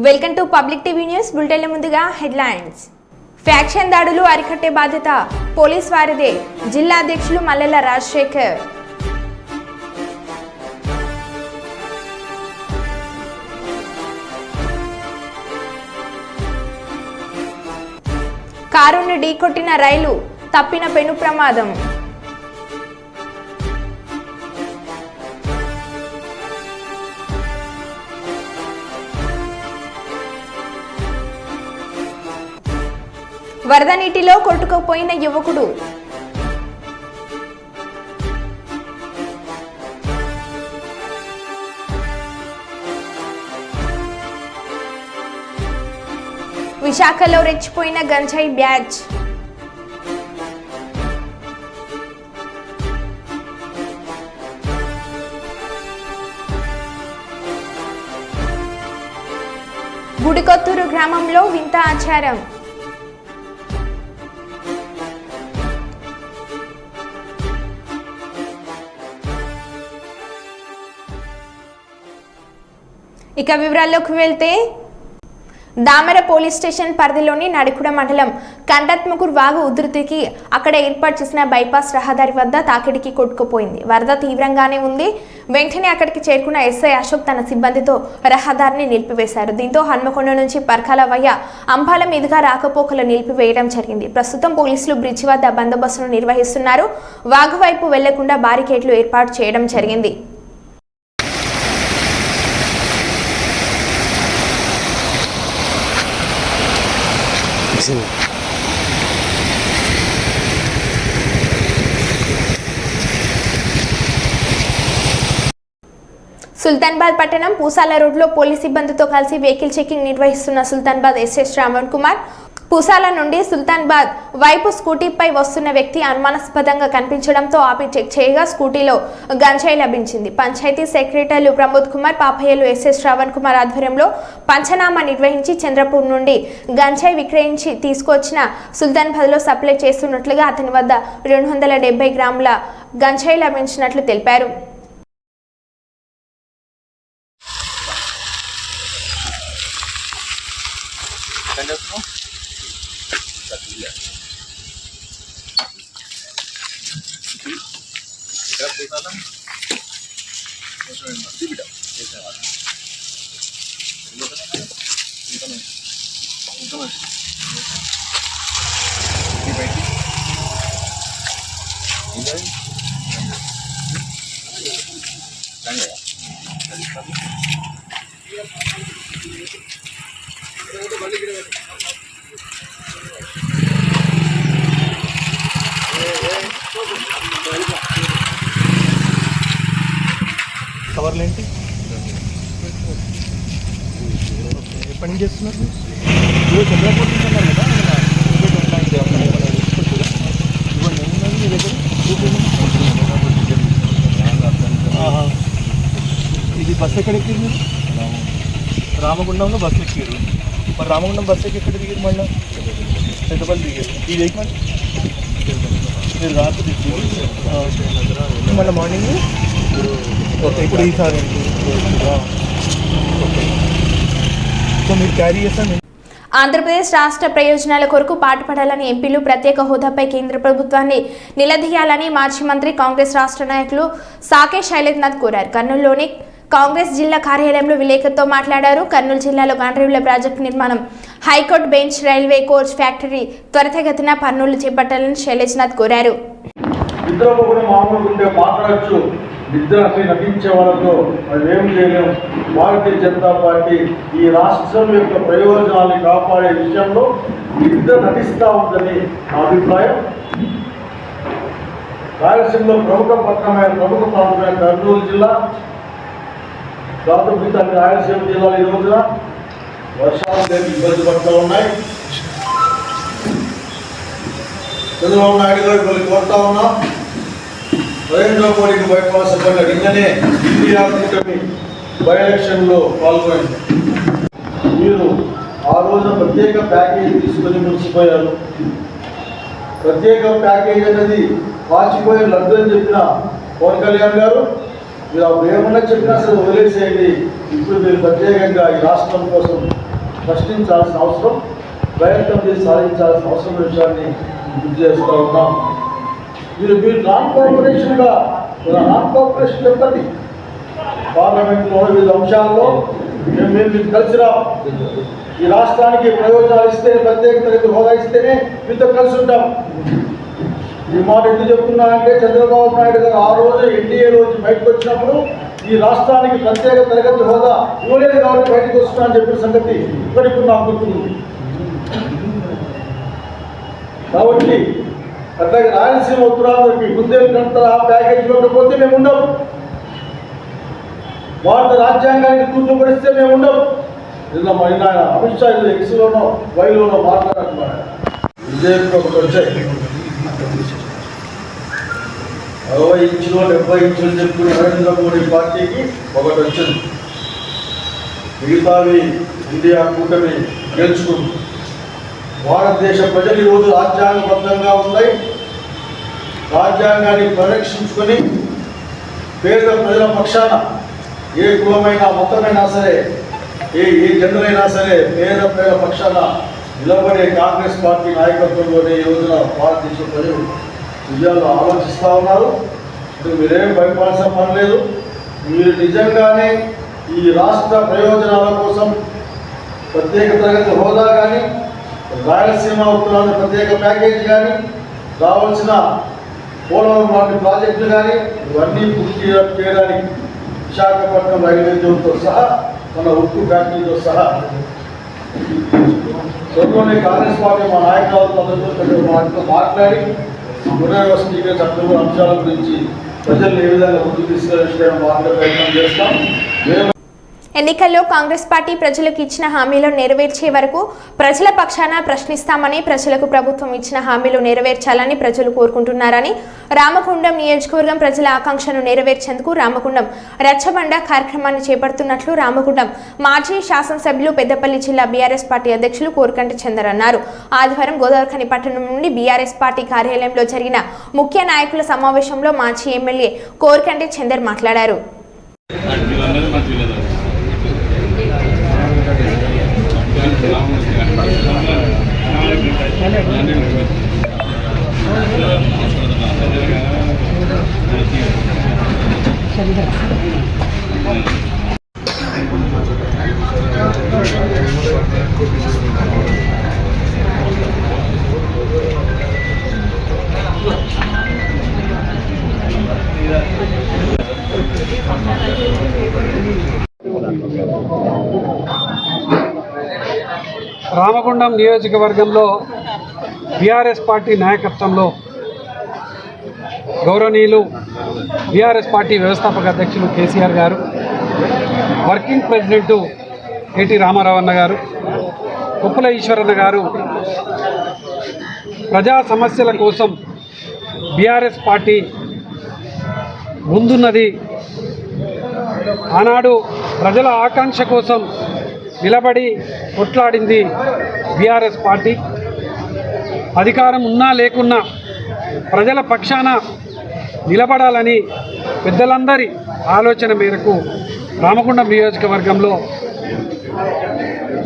Welcome to public TV news బులెటిన్ల ముందుగా headlines. Faction దాడులు అరికట్టే బాధ్యత పోలీస్ వారిదే, జిల్లా అధ్యక్షులు మల్లెల రాజశేఖర్. కారును ఢీకొట్టిన రైలు, తప్పిన పెను ప్రమాదం. వరద నీటిలో కొట్టుకుపోయిన యువకుడు. విశాఖలో రెచ్చిపోయిన గంజాయి బ్యాచ్. గుడికొత్తూరు గ్రామంలో వింత ఆచారం. ఇక వివరాల్లోకి వెళ్తే, దామెర పోలీస్ స్టేషన్ పరిధిలోని నడికుడ మండలం కంటత్మకూర్ వాగు ఉధృతికి అక్కడ ఏర్పాటు చేసిన బైపాస్ రహదారి వద్ద తాకిడికి కొట్టుకుపోయింది. వరద తీవ్రంగానే ఉంది. వెంటనే అక్కడికి చేరుకున్న ఎస్ఐ అశోక్ తన సిబ్బందితో రహదారిని నిలిపివేశారు. దీంతో హన్మకొండ నుంచి పర్కాల వయ్య అంబాల మీదుగా రాకపోకలు నిలిపివేయడం జరిగింది. ప్రస్తుతం పోలీసులు బ్రిడ్జి వద్ద బందోబస్తును నిర్వహిస్తున్నారు. వాగు వైపు వెళ్లకుండా బారికేడ్లు ఏర్పాటు చేయడం జరిగింది. సుల్తానాబాద్ పట్టణం పూసాల రోడ్లో పోలీస్ సిబ్బందితో కలిసి వెహికల్ చెకింగ్ నిర్వహిస్తున్న సుల్తానాబాద్ ఎస్ఐ శ్రావణ్ కుమార్ పూసాల నుండి సుల్తానాబాద్ వైపు స్కూటీపై వస్తున్న వ్యక్తి అనుమానాస్పదంగా కనిపించడంతో ఆపి చెక్ చేయగా స్కూటీలో గంజాయి లభించింది. పంచాయతీ సెక్రటరీలు ప్రమోద్ కుమార్, పాపయ్యలు ఎస్ఐ శ్రావణ్ కుమార్ ఆధ్వర్యంలో పంచనామా నిర్వహించి చంద్రపూర్ నుండి గంజాయి విక్రయించి తీసుకొచ్చిన సుల్తానాబాద్లో సప్లై చేస్తున్నట్లుగా అతని వద్ద 270 గ్రాముల గంజాయి లభించినట్లు తెలిపారు. కవర్లు ఏంటి? ఎప్పటి నుంచి చేస్తున్నారు? చంద్రపూర్ నుంచి అన్నారు కదా. ఇది బస్సు ఎక్కడ ఎక్కిరు మీరు? రామగుండంలో బస్సు ఎక్కిరు. మరి రామగుండం బస్సు ఎక్కి ఎక్కడ దిగారు? మళ్ళీ పెద్దపల్లి దిగారు. ఇది ఎక్కి మీరు రాత్రి దిగారు. మళ్ళీ మార్నింగ్ ఓకే. ఇప్పుడు ఈసారి సో మీరు క్యారీ చేస్తాను. ఆంధ్రప్రదేశ్ రాష్ట్ర ప్రయోజనాల కొరకు పాటుపడాలని ఎంపీలు ప్రత్యేక హోదాపై కేంద్ర ప్రభుత్వాన్ని నిలదీయాలని మాజీ మంత్రి కాంగ్రెస్ రాష్ట్ర నాయకులు సాకే శైలేంద్రనాథ్ కోరారు. కర్నూలులోని కాంగ్రెస్ జిల్లా కార్యాలయంలో విలేకరులతో మాట్లాడారు. కర్నూలు జిల్లాలో గాండ్రేవుల ప్రాజెక్టు నిర్మాణం, high court bench, railway coach factory త్వరితగతిన పనులు చేపట్టాలని శైలేంద్రనాథ్ కోరారు. నిద్ర నటించే వాళ్ళతో మనం ఏం చేయలేము. భారతీయ జనతా పార్టీ ఈ రాష్ట్రం యొక్క ప్రయోజనాన్ని కాపాడే విషయంలో నిద్ర నటిస్తూ ఉందని నా అభిప్రాయం. రాయలసీమలో ప్రముఖ ప్రాంతమైన కర్నూలు జిల్లా, దాదాపు రాయలసీమ జిల్లాలో ఈ రోజున వర్షాలు లేని ఇబ్బంది పడుతూ ఉన్నాయి. చంద్రబాబు నాయుడు గారు కోరుతా ఉన్నాం, నరేంద్ర మోడీకి బైపాస్ నిన్ననే ఇండియా కూటమి బై ఎలక్షన్లో పాల్గొంది. మీరు ఆ రోజున ప్రత్యేక ప్యాకేజీ తీసుకొని మురిసిపోయారు. ప్రత్యేక ప్యాకేజ్ అనేది పాచిపోయే లడ్డు అని చెప్పిన పవన్ కళ్యాణ్ గారు, మీరు అప్పుడు ఏమన్నా చెప్పినా అసలు వదిలేసేయండి. ఇప్పుడు మీరు ప్రత్యేకంగా ఈ రాష్ట్రం కోసం ప్రశ్నించాల్సిన అవసరం, ప్రయత్నం చేసి సాధించాల్సిన అవసరం విషయాన్ని గుర్తు చేస్తూ ఉన్నాం. మీరు నాన్ కోఆపరేషన్ చెప్పండి. పార్లమెంట్లో వివిధ అంశాల్లో మేము మీకు కలిసి రాం. ఈ రాష్ట్రానికి ప్రయోజనాలు ఇస్తే, ప్రత్యేక తరగతి హోదా ఇస్తేనే మీతో కలిసి ఉంటాం. ఈ మాట ఎందుకు చెప్తున్నానంటే, చంద్రబాబు నాయుడు గారు ఆ రోజు ఎన్డీఏ రోజు బయటకు వచ్చినప్పుడు ఈ రాష్ట్రానికి ప్రత్యేక తరగతి హోదా ఇవ్వలేదు కాబట్టి బయటకు వస్తున్నా అని చెప్పిన సంగతి ఇప్పుడు నాకు గుర్తుంది. కాబట్టి అట్లాగే రాయలసీమ ఉత్తరాంధ్రకి బుందేల్ఖండ్ ఆ ప్యాకేజ్ ఇవ్వకపోతే మేము ఉండము. భారత రాజ్యాంగానికి తూట్లు పడిస్తే మేము ఉండము. నిన్న అమిత్ షా ఎక్స్లోనో వైలోనో మాట్లాడుతున్నారు. విజయకు ఒకటి వచ్చాయి, 60 ఇంచులు 70 ఇంచులు చెప్పుకుని నరేంద్ర మోడీ పార్టీకి ఒకటి వచ్చింది. మిగతావి ఇండియా కూటమి గెలుచుకుంది. భారతదేశ ప్రజలు ఈరోజు రాజ్యాంగబద్ధంగా ఉన్నాయి. రాజ్యాంగాన్ని పరిరక్షించుకొని పేద ప్రజల పక్షాన ఏ కులమైనా మతమైనా సరే, ఏ జెండర్ అయినా సరే పేద ప్రజల పక్షాన నిలబడే కాంగ్రెస్ పార్టీ నాయకత్వంలోనే ఈ రోజున భారతదేశ ప్రజలు విజయాలు ఆలోచిస్తూ ఉన్నారు. మీరేం భయపడాల్సిన పని లేదు. మీరు నిజంగానే ఈ రాష్ట్ర ప్రయోజనాల కోసం ప్రత్యేక తరగతి హోదా కానీ, రాయలసీమ ఉత్తరాంధ్ర ప్రత్యేక ప్యాకేజీ కానీ, రావాల్సిన పోలవరం లాంటి ప్రాజెక్టులు కానీ ఇవన్నీ పూర్తి చేయడానికి విశాఖపట్నం రైల్వే జోన్తో సహా, మన ఉక్కు ఫ్యాక్టరీతో సహా త్వరలోనే కాంగ్రెస్ పార్టీ మా నాయకులతో మాట్లాడి పునర్వసతిగా చట్టంలో అంశాల గురించి ప్రజలు ఏ విధంగా ముందుకు తీసుకెళ్ళడం మాట్లాడే ప్రయత్నం చేస్తాం. ఎన్నికల్లో కాంగ్రెస్ పార్టీ ప్రజలకు ఇచ్చిన హామీలను నెరవేర్చే వరకు ప్రజల పక్షాన ప్రశ్నిస్తామని, ప్రజలకు ప్రభుత్వం ఇచ్చిన హామీలు నెరవేర్చాలని ప్రజలు కోరుకుంటున్నారని, రామగుండం నియోజకవర్గం ప్రజల ఆకాంక్షను నెరవేర్చేందుకు రామగుండం రచ్చబండ కార్యక్రమాన్ని చేపడుతున్నట్లు రామగుండం మాజీ శాసనసభ్యులు, పెద్దపల్లి జిల్లా బీఆర్ఎస్ పార్టీ అధ్యక్షులు కోరకంటి చందర్ అన్నారు. ఆదివారం గోదావరిఖని పట్టణం నుండి బీఆర్ఎస్ పార్టీ కార్యాలయంలో జరిగిన ముఖ్య నాయకుల సమావేశంలో మాజీ ఎమ్మెల్యే కోరకంటి చందర్ మాట్లాడారు. రామగుండం నియోజకవర్గంలో బీఆర్ఎస్ పార్టీ నాయకత్వంలో గౌరవనీయులు బీఆర్ఎస్ పార్టీ వ్యవస్థాపక అధ్యక్షులు కేసీఆర్ గారు, వర్కింగ్ ప్రెసిడెంటు కేటీ రామారావు అన్న గారు, కుప్పల ఈశ్వరన్న గారు ప్రజా సమస్యల కోసం బీఆర్ఎస్ పార్టీ ముందున్నది. ఆనాడు ప్రజల ఆకాంక్ష కోసం నిలబడి కొట్లాడింది బీఆర్ఎస్ పార్టీ. అధికారం ఉన్నా లేకున్నా ప్రజల పక్షాన నిలబడాలని పెద్దలందరి ఆలోచన మేరకు రామగుండం నియోజకవర్గంలో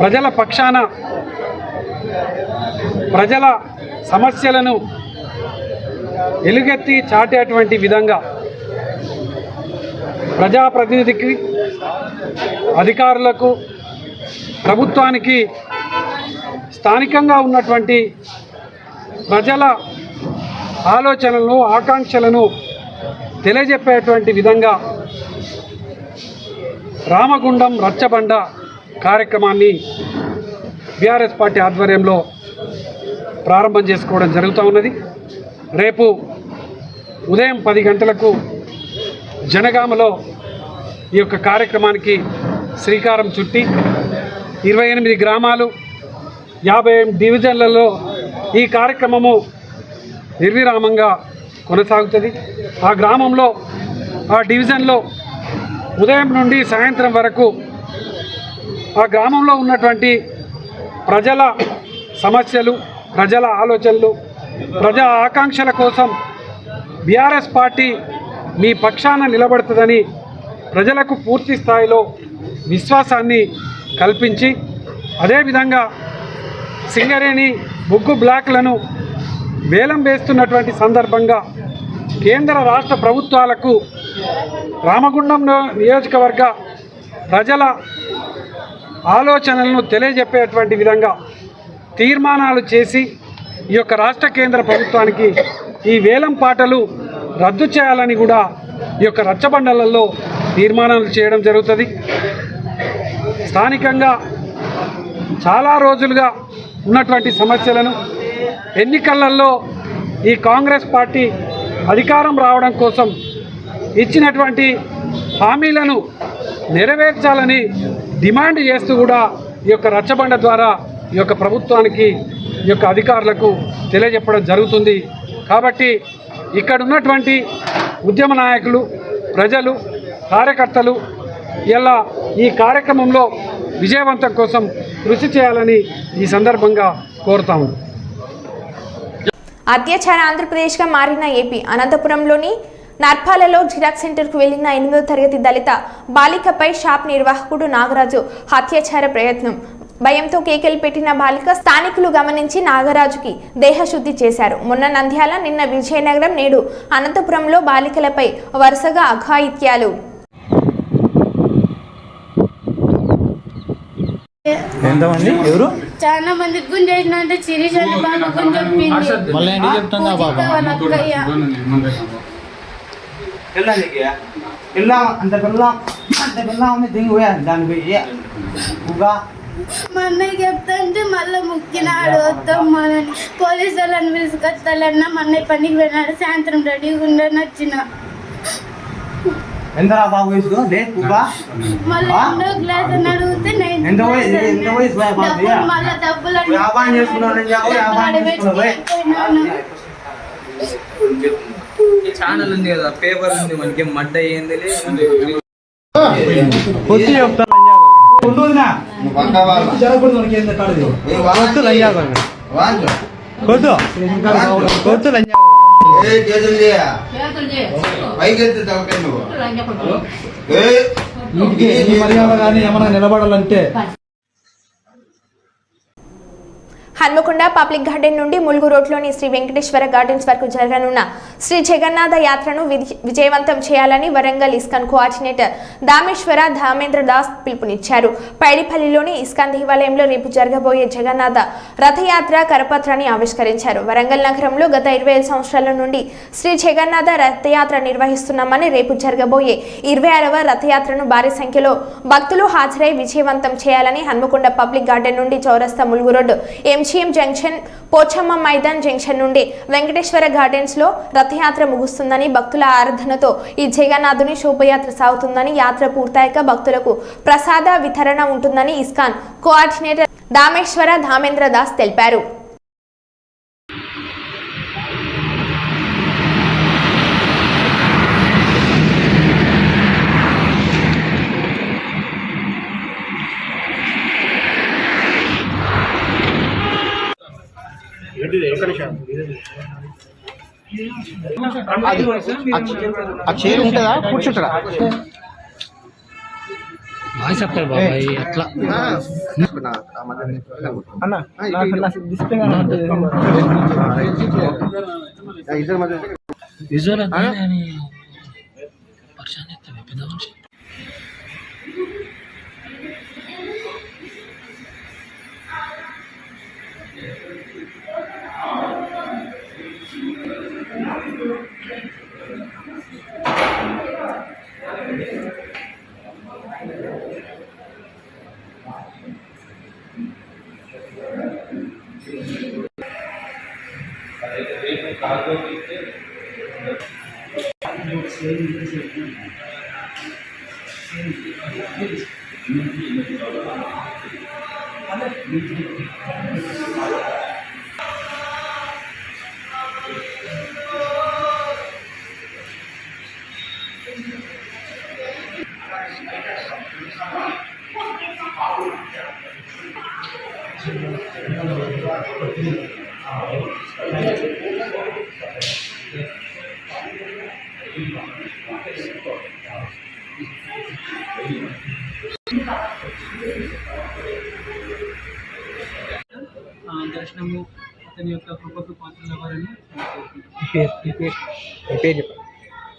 ప్రజల పక్షాన ప్రజల సమస్యలను ఎలుగెత్తి చాటేటువంటి విధంగా ప్రజాప్రతినిధికి, అధికారులకు, ప్రభుత్వానికి స్థానికంగా ఉన్నటువంటి ప్రజల ఆలోచనలను, ఆకాంక్షలను తెలియజెప్పేటువంటి విధంగా రామగుండం రచ్చబండ కార్యక్రమాన్ని బీఆర్ఎస్ పార్టీ ఆధ్వర్యంలో ప్రారంభం చేసుకోవడం జరుగుతూ ఉన్నది. రేపు ఉదయం 10 గంటలకు జనగామలో ఈ యొక్క కార్యక్రమానికి శ్రీకారం చుట్టి 28 గ్రామాలు 50 డివిజన్లలో ఈ కార్యక్రమము నిర్విరామంగా కొనసాగుతుంది. ఆ గ్రామంలో, ఆ డివిజన్లో ఉదయం నుండి సాయంత్రం వరకు ఆ గ్రామంలో ఉన్నటువంటి ప్రజల సమస్యలు, ప్రజల ఆలోచనలు, ప్రజా ఆకాంక్షల కోసం బీఆర్ఎస్ పార్టీ మీ పక్షాన నిలబడుతుందని ప్రజలకు పూర్తి స్థాయిలో విశ్వాసాన్ని కల్పించి అదేవిధంగా సింగరేణి బొగ్గు బ్లాక్లను వేలం వేస్తున్నటువంటి సందర్భంగా కేంద్ర రాష్ట్ర ప్రభుత్వాలకు రామగుండం నియోజకవర్గ ప్రజల ఆలోచనలను తెలియజెప్పేటువంటి విధంగా తీర్మానాలు చేసి ఈ యొక్క రాష్ట్ర కేంద్ర ప్రభుత్వానికి ఈ వేలం పాటలు రద్దు చేయాలని కూడా ఈ యొక్క రచ్చబండలలో తీర్మానాలు చేయడం జరుగుతుంది. స్థానికంగా చాలా రోజులుగా ఉన్నటువంటి సమస్యలను ఎన్నికలలో ఈ కాంగ్రెస్ పార్టీ అధికారం రావడం కోసం ఇచ్చినటువంటి హామీలను నెరవేర్చాలని డిమాండ్ చేస్తూ కూడా ఈ యొక్క రచ్చబండ ద్వారా ఈ యొక్క ప్రభుత్వానికి ఈ యొక్క అధికారులకు తెలియజెప్పడం జరుగుతుంది. కాబట్టి ఇక్కడ ఉన్నటువంటి ఉద్యమ నాయకులు, ప్రజలు, కార్యకర్తలు ఇలా ఈ కార్యక్రమంలో విజయవంతం కోసం కృషి చేయాలని ఈ సందర్భంగా కోరుతాము. అత్యాచార ఆంధ్రప్రదేశ్గా మారిన ఏపీ అనంతపురంలోని నర్పాలలో జిరాక్స్ సెంటర్కు వెళ్లిన 8వ తరగతి దళిత బాలికపై షాప్ నిర్వాహకుడు నాగరాజు హత్యాచార ప్రయత్నం. భయంతో కేకలు పెట్టిన బాలిక స్థానికులు గమనించి నాగరాజుకి దేహశుద్ధి చేశారు. మొన్న నంద్యాల, నిన్న విజయనగరం, నేడు అనంతపురంలో బాలికలపై వరుసగా అఘాయిత్యాలు. ఎంతమంది ఎవరు చాలా మంది గుంజేసిన అంటే శిరీష్ అని బాబు గుంజొప్పింది. మళ్ళీ ఏంటి చెప్తున్నా బాబా మా అన్నయ్య చెప్తాంటే మళ్ళీ ముక్కినాడు వద్దామని పోలీసు వాళ్ళని పిలుచుకొస్తాలన్నా మా అన్నయ్య పనికి పోయినాడు. సాయంత్రం రెడీగా ఉండని వచ్చిన ఎంతరా బాబు వయసు మళ్ళీ రెండో క్లాస్ అని అడిగితే మళ్ళీ డబ్బులు ఛానల్ ఉంది కదా, పేపర్ ఉంది, మనకి మడ్డ అయ్యింది. మర్యాద కానీ ఏమన్నా నిలబడాలంటే హన్మకొండ పబ్లిక్ గార్డెన్ నుండి ములుగు రోడ్లోని శ్రీ వెంకటేశ్వర గార్డెన్స్ వరకు జరగనున్న శ్రీ జగన్నాథ యాత్రను విజయవంతం చేయాలని వరంగల్ ఇస్కాన్ కోఆర్డినేటర్ దామేశ్వర ధామేంద్ర దాస్ పిలుపునిచ్చారు. పైడిపల్లిలోని ఇస్కాన్ దేవాలయంలో రేపు జరగబోయే జగన్నాథ రథయాత్ర కరపత్రాన్ని ఆవిష్కరించారు. వరంగల్ నగరంలో గత 25 సంవత్సరాల నుండి శ్రీ జగన్నాథ రథయాత్ర నిర్వహిస్తున్నామని రేపు జరగబోయే 26వ రథయాత్రను భారీ సంఖ్యలో భక్తులు హాజరై విజయవంతం చేయాలని హన్మకొండ పబ్లిక్ గార్డెన్ నుండి చౌరస్తా Mulugu road MGM junction, Pochamma Maidan junction నుండి వెంకటేశ్వర గార్డెన్స్ లో రథయాత్ర ముగుస్తుందని, భక్తుల ఆరాధనతో ఈ జగన్నాథుని శోభయాత్ర సాగుతుందని, యాత్ర పూర్తయ్యాక భక్తులకు ప్రసాద వితరణ ఉంటుందని ఇస్కాన్ కోఆర్డినేటర్ దామేశ్వర ధామేంద్ర దాస్ తెలిపారు. ఆ చైర్ ఉంటుందా, కూర్చుంటారా? చెప్తారు బాబాయ్ అట్లా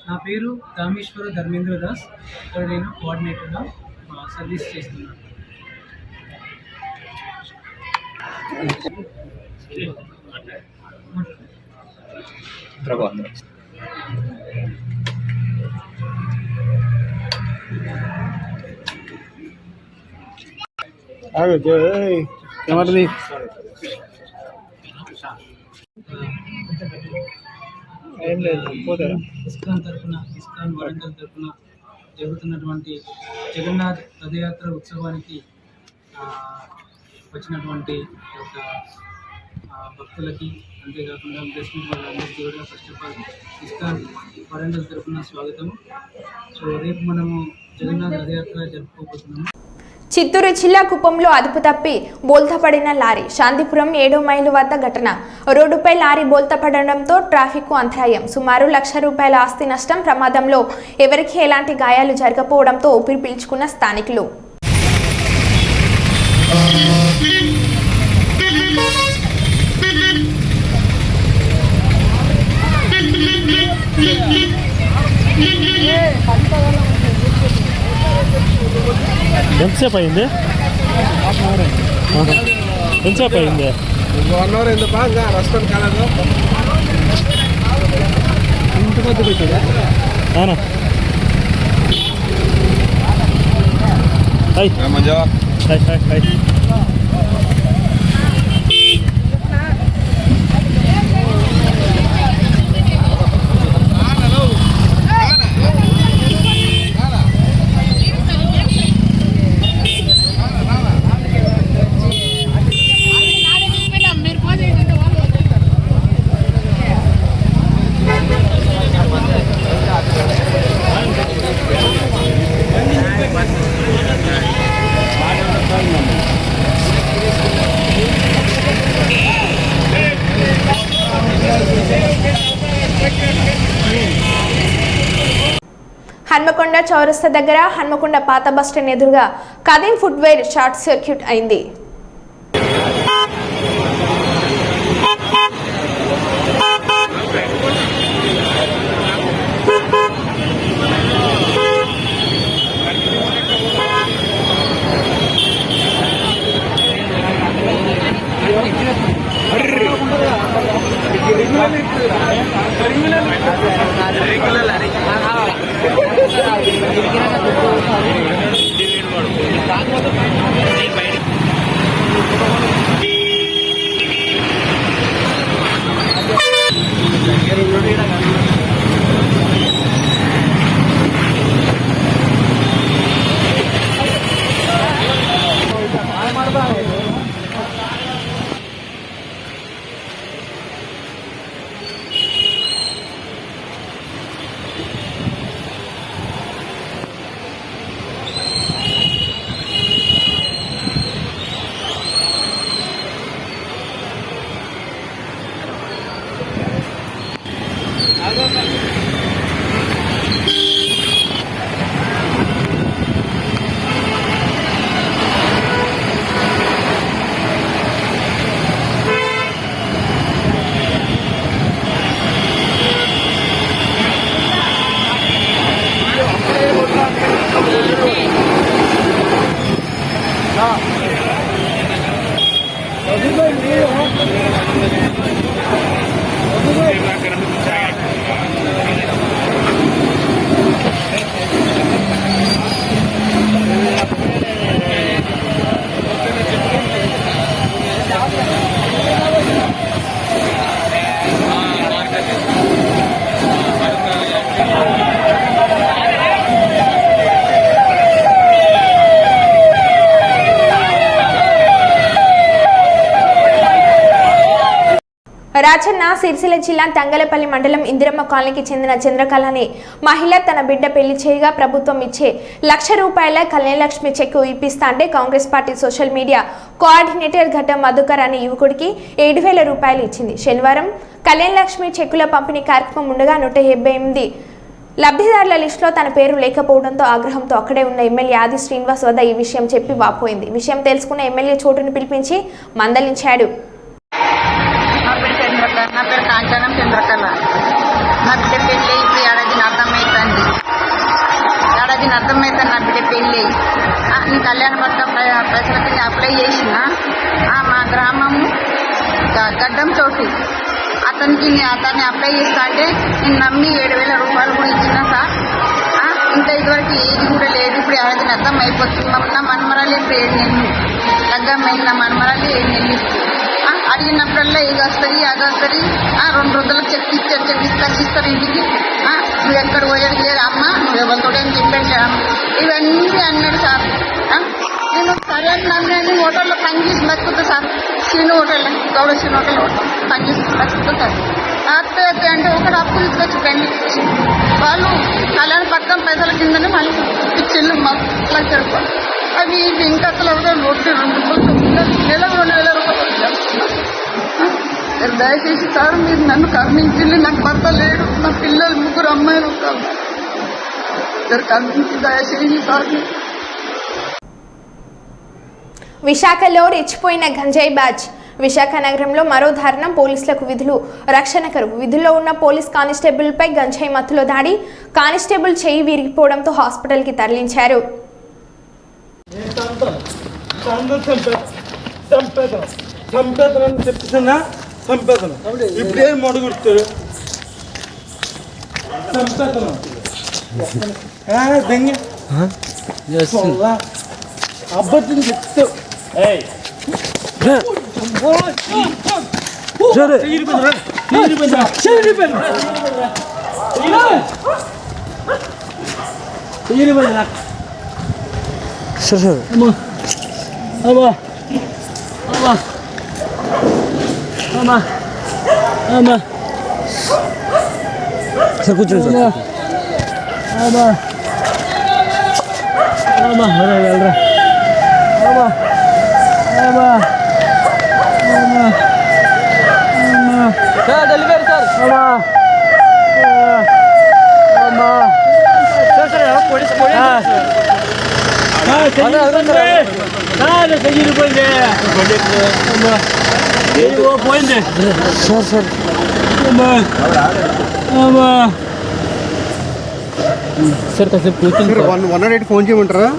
నా పేరు కామేశ్వర ధర్మేంద్ర దాస్. ఇక్కడ నేను కోఆర్డినేటర్గా సర్వీస్ చేస్తున్నాను. ఏమంటుంది? ఇస్కాన్ వరంగల్ తరఫున జరుగుతున్నటువంటి జగన్నాథ్ రథయాత్ర ఉత్సవానికి వచ్చినటువంటి ఒక భక్తులకి, అంతేకాకుండా ప్రెస్ మీట్ వాళ్ళందరికీ కూడా first of all ISKCON Warangal తరఫున స్వాగతం. సో రేపు మనము జగన్నాథ్ రథయాత్ర జరుపుకోబోతున్నాము. చిత్తూరు జిల్లా కుప్పంలో అదుపు తప్పి బోల్తాపడిన లారీ. శాంతిపురం 7వ మైలు వద్ద ఘటన. రోడ్డుపై లారీ బోల్తాపడడంతో ట్రాఫిక్కు అంతరాయం. సుమారు ₹1,00,000 ఆస్తి నష్టం. ప్రమాదంలో ఎవరికీ ఎలాంటి గాయాలు జరగకపోవడంతో ఊపిరి పీల్చుకున్న స్థానికులు. ఎంతసేపు అయింది? ఎంతసేపు అయింది? 1 అవర్ అయింది బాగా రెస్టారెంట్ కాలేదు. ఇంటి మధ్య పెట్టాడా? హన్మకొండ చౌరస్తా దగ్గర హన్మకొండ పాత బస్టాండ్ ఎదురుగా కదీం ఫుట్వేర్ షార్ట్ సర్క్యూట్ అయింది. రాజన్న సిరిసిల్ల జిల్లా తంగలపల్లి మండలం ఇందిరమ్మ కాలనీకి చెందిన చంద్రకళని మహిళ తన బిడ్డ పెళ్లి చేయగా ప్రభుత్వం ఇచ్చే ₹1,00,000 కళ్యాణలక్ష్మి చెక్ ఇప్పిస్తా అంటే Congress party social media coordinator Ghatta Madhukar అనే యువకుడికి ₹7,000 ఇచ్చింది. శనివారం కళ్యాణలక్ష్మి చెక్కుల పంపిణీ కార్యక్రమం ఉండగా 178 లబ్ధిదారుల లిస్టులో తన పేరు లేకపోవడంతో ఆగ్రహంతో అక్కడే ఉన్న ఎమ్మెల్యే ఆది శ్రీనివాస్ వద్ద ఈ విషయం చెప్పి వాపోయింది. విషయం తెలుసుకున్న ఎమ్మెల్యే చోటును పిలిపించి మందలించాడు. నా పేరు కాంచనం చంద్రకళ. దీని అర్థమైతే నా బిడ్డ పెళ్ళి నీ కళ్యాణ పత్రం పైసలకి నేను అప్లై చేసిన మా గ్రామము గడ్డం చోటు అతన్ని అప్లై చేస్తా అంటే నేను నమ్మి 7,000 రూపాయలు కూడా ఇచ్చిన సార్. ఇంకా ఇదివరకు ఏది కూడా లేదు. ఇప్పుడు అది అర్థం అయిపోతుంది. నా మనమరాలు ఇప్పుడు 7 నెలలు లగ్గమైంది. నా మనమరాలు 7 నెలలు అడిగినప్పుడల్లా ఇది వస్తుంది అది వస్తుంది 2 రోజులకు చెప్తారు ఇంటికి. నువ్వు ఎక్కడ పోయేది లేదు అమ్మ, నువ్వు ఎవరితోడని చెప్పండి ఇవన్నీ అన్నాడు సార్. నేను సరే అని నమ్మిన హోటల్లో పనిచేసి బతుకుతా సార్. శ్రీను హోటల్లో గౌడ శ్రీను హోటల్లో పనిచేసి బతుకుతా సార్. అత్తే అంటే ఒకటి అప్పులు ఇచ్చి పెళ్లి వాళ్ళు కళ్యాణ పత్రం పైసల కిందనే మళ్ళీ ఇచ్చిండు మాకు 1,00,000 రూపాయలు. అవి ఇంకా అసలు ఎవరో నోటి 2 నెలకు 2,000 రూపాయలు. దయచేసి సార్ మీరు నన్ను కరుణించింది. నాకు భర్త లేడు, నా పిల్లలు 3 అమ్మాయిలు ఉంటారు. కరుణించి దయచేసి సార్. విశాఖలో రెచ్చిపోయిన గంజాయి బ్యాచ్. విశాఖ నగరంలో మరో దారుణం. పోలీసులకు రక్షణ కరువు. విధుల్లో ఉన్న పోలీస్ కానిస్టేబుల్పై గంజాయి మత్తులో దాడి. కానిస్టేబుల్ చేయి విరిగిపోవడంతో హాస్పిటల్కి తరలించారు. ఇప్పుడేం మొడుగుతాడు అబద్ధం చెప్తావు. సార్ కూర్చోండి సార్. డెలివరీ సార్ పోయింది సార్. సార్ 108 ఫోన్ చేయమంటారా?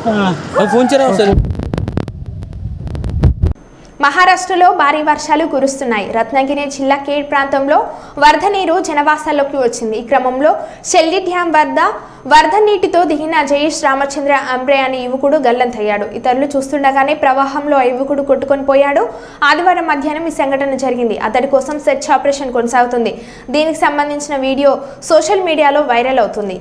ఫోన్ చేయరా సార్. మహారాష్ట్రలో భారీ వర్షాలు కురుస్తున్నాయి. రత్నగిరి జిల్లా కేడ్ ప్రాంతంలో వరద నీరు జనవాసాల్లోకి వచ్చింది. ఈ క్రమంలో షెల్లి డ్యాం వద్ద వరద నీటితో దిగిన జయేష్ రామచంద్ర అంబ్రే అనే యువకుడు గల్లంతయ్యాడు. ఇతరులు చూస్తుండగానే ప్రవాహంలో ఆ యువకుడు కొట్టుకొని పోయాడు. ఆదివారం మధ్యాహ్నం ఈ సంఘటన జరిగింది. అతడి కోసం సెర్చ్ ఆపరేషన్ కొనసాగుతుంది. దీనికి సంబంధించిన వీడియో సోషల్ మీడియాలో వైరల్ అవుతుంది.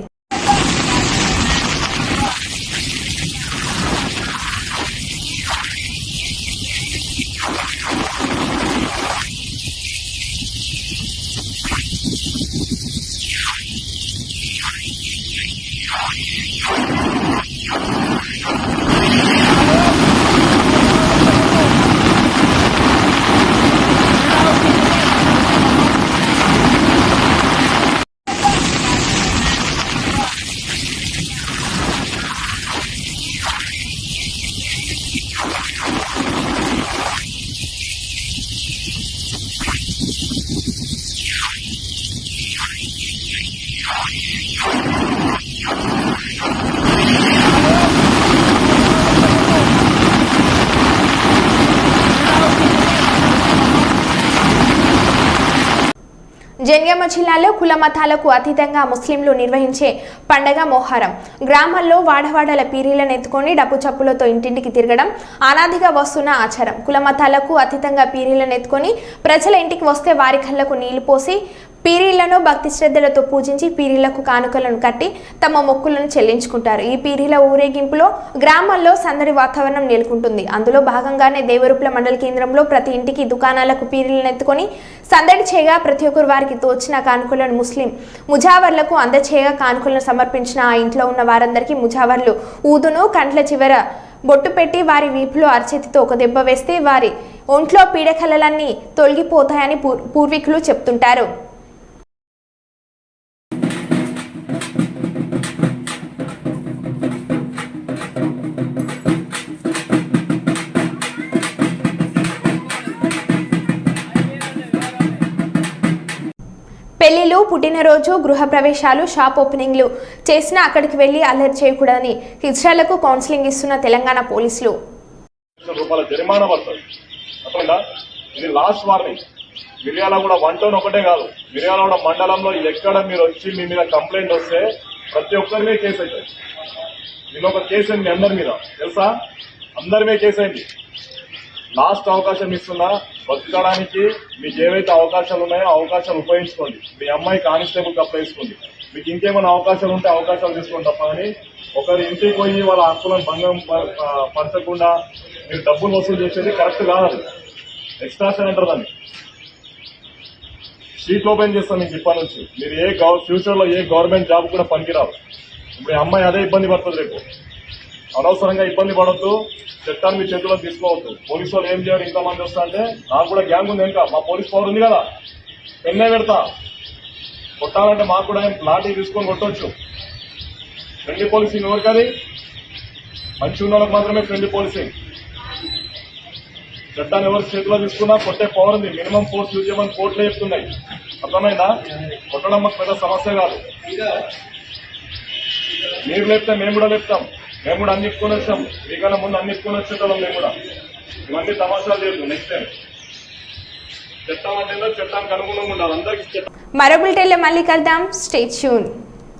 జనగామ జిల్లాలో కుల మతాలకు అతీతంగా ముస్లింలు నిర్వహించే పండగ మొహరం. గ్రామాల్లో వాడవాడల పీరీలను ఎత్తుకొని డప్పు చప్పులతో ఇంటింటికి తిరగడం అనాదిగా వస్తున్న ఆచారం. కుల మతాలకు అతీతంగా పీరీలను ఎత్తుకొని ప్రజల ఇంటికి వస్తే వారి కళ్ళకు నీళ్లు పోసి పీరీలను భక్తి శ్రద్ధలతో పూజించి పీరీలకు కానుకలను కట్టి తమ మొక్కులను చెల్లించుకుంటారు. ఈ పీరీల ఊరేగింపులో గ్రామాల్లో సందడి వాతావరణం నెలకొంటుంది. అందులో భాగంగానే దేవరూపల మండల కేంద్రంలో ప్రతి ఇంటికి దుకాణాలకు పీరీలను ఎత్తుకొని సందడి చేయగా ప్రతి ఒక్కరు వారికి తోచిన కానుకలను ముస్లిం ముజావర్లకు అందచేయగా కానుకలను సమర్పించిన ఆ ఇంట్లో ఉన్న వారందరికీ ముజావర్లు ఊదును కంట్ల చివర బొట్టు పెట్టి వారి వీపులో అరచేతితో ఒక దెబ్బ వేస్తే వారి ఒంట్లో పీడకలలన్నీ తొలగిపోతాయని పూర్వీకులు చెప్తుంటారు. పెళ్లిలో పెళ్లిళ్లు, పుట్టినరోజు, గృహప్రవేశాలు, షాప్ ఓపెనింగ్లు చేసినా అక్కడికి వెళ్లి అల్లరి చేయకూడదని హిజ్రాలకు కౌన్సిలింగ్ ఇస్తున్న తెలంగాణ పోలీసులు. రూపాయల జరిమానా పడుతుంది. అర్థమైందా? ఇది లాస్ట్ వార్నింగ్. మిర్యాలగూడ 1 టౌన్ ఒకటే కాదు, మిర్యాలగూడ మండలంలో ఎక్కడ మీరు వచ్చి మీ మీద కంప్లైంట్ వస్తే ప్రతి ఒక్కరి మీద కేసు అవుతుంది. నేను ఒక కేసు అయింది మీ అందరి మీద, తెలుసా? అందరి మీద కేసు అయింది. లాస్ట్ అవకాశం ఇస్తున్నా, బతకడానికి మీకు ఏవైతే అవకాశాలు ఉన్నాయో అవకాశాలు ఉపయోగించుకోండి. మీ అమ్మాయి కానిస్టేబుల్కి అప్లై చేసుకోండి. మీకు ఇంకేమైనా అవకాశాలు ఉంటే అవకాశాలు తీసుకోండి తప్ప అని ఒకరి ఇంటికి పోయి వాళ్ళ హక్కులను భంగం పరచకుండా మీరు డబ్బులు వసూలు చేసేది కరెక్ట్ కాదు. ఎక్స్ట్రాషన్ అంటారు దాన్ని. షీట్ ఓపెన్ చేస్తాం మీకు ఇప్పటి నుంచి. మీరు ఫ్యూచర్లో ఏ గవర్నమెంట్ జాబ్ కూడా పనికిరావు. ఇప్పుడు ఈ అమ్మాయి అదే ఇబ్బంది పడుతుంది. రేపు అనవసరంగా ఇబ్బంది పడొద్దు. చట్టాన్ని మీ చేతుల్లో తీసుకోవద్దు. పోలీసు వాళ్ళు ఏం చేయరు, ఇంతమంది వస్తా అంటే నాకు కూడా గ్యాంగ్ ఉంది. ఇంకా మా పోలీస్ పవర్ ఉంది కదా, పెన్నే పెడతా. కొట్టాలంటే మాకు కూడా లాఠీ తీసుకొని కొట్టొచ్చు. Friendly policing ఎవరికది? మంచి ఉన్న వాళ్ళకి మాత్రమే ఫ్రెండ్లీ పోలీసింగ్. చట్టాన్ని ఎవరి చేతిలో తీసుకున్నా కొట్టే పవర్ ఉంది. మినిమం ఫోర్స్ యూజ్ చేయమని కోర్టులో చెప్తున్నాయి. అర్థమైందా? కొట్టడం మాకు పెద్ద సమస్య కాదు. మీరు లేపితే మేము కూడా లేపుతాం. మేము కూడా అన్ని ఇప్పుకొని వచ్చాం. మీకన్నా ముందు అన్ని ఇప్పుకొని వచ్చేటోళ్ళం మేము కూడా. ఇవన్నీ తమాషాలు చేయదు. నెక్స్ట్ టైం చట్టం అంటే చట్టానికి అనుగుణంగా ఉండాలి అందరికీ. మరో బులెటిన్లో మళ్ళీ కలుద్దాం. Stay tune.